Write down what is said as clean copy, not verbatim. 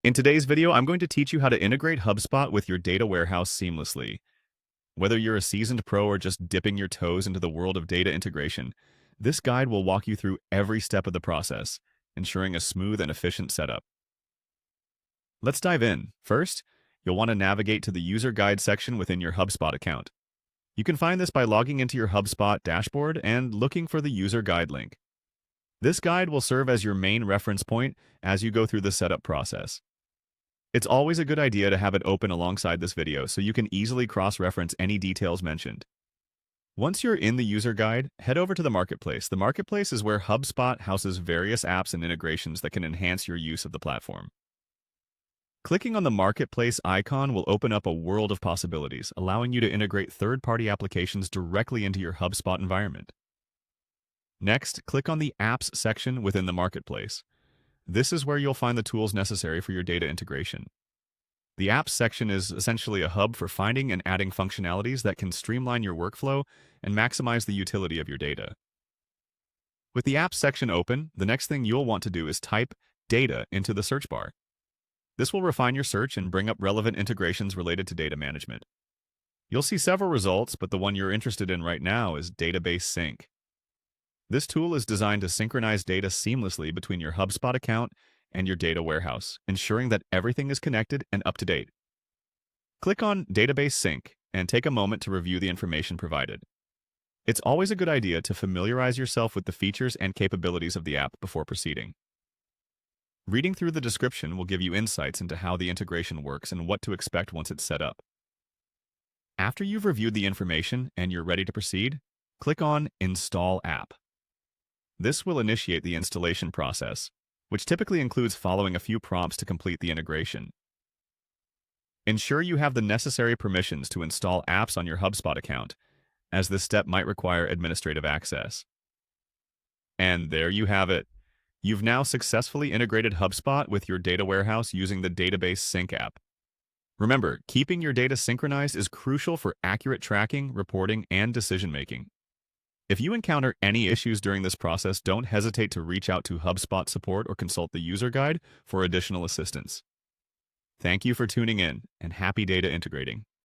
In today's video, I'm going to teach you how to integrate HubSpot with your data warehouse seamlessly. Whether you're a seasoned pro or just dipping your toes into the world of data integration, this guide will walk you through every step of the process, ensuring a smooth and efficient setup. Let's dive in. First, you'll want to navigate to the user guide section within your HubSpot account. You can find this by logging into your HubSpot dashboard and looking for the user guide link. This guide will serve as your main reference point as you go through the setup process. It's always a good idea to have it open alongside this video so you can easily cross-reference any details mentioned. Once you're in the user guide, head over to the Marketplace. The Marketplace is where HubSpot houses various apps and integrations that can enhance your use of the platform. Clicking on the Marketplace icon will open up a world of possibilities, allowing you to integrate third-party applications directly into your HubSpot environment. Next, click on the Apps section within the Marketplace. This is where you'll find the tools necessary for your data integration. The Apps section is essentially a hub for finding and adding functionalities that can streamline your workflow and maximize the utility of your data. With the Apps section open, the next thing you'll want to do is type Data into the search bar. This will refine your search and bring up relevant integrations related to data management. You'll see several results, but the one you're interested in right now is Database Sync. This tool is designed to synchronize data seamlessly between your HubSpot account and your data warehouse, ensuring that everything is connected and up to date. Click on Database Sync and take a moment to review the information provided. It's always a good idea to familiarize yourself with the features and capabilities of the app before proceeding. Reading through the description will give you insights into how the integration works and what to expect once it's set up. After you've reviewed the information and you're ready to proceed, click on Install App. This will initiate the installation process, which typically includes following a few prompts to complete the integration. Ensure you have the necessary permissions to install apps on your HubSpot account, as this step might require administrative access. And there you have it. You've now successfully integrated HubSpot with your data warehouse using the Database Sync app. Remember, keeping your data synchronized is crucial for accurate tracking, reporting, and decision-making. If you encounter any issues during this process, don't hesitate to reach out to HubSpot support or consult the user guide for additional assistance. Thank you for tuning in, and happy data integrating.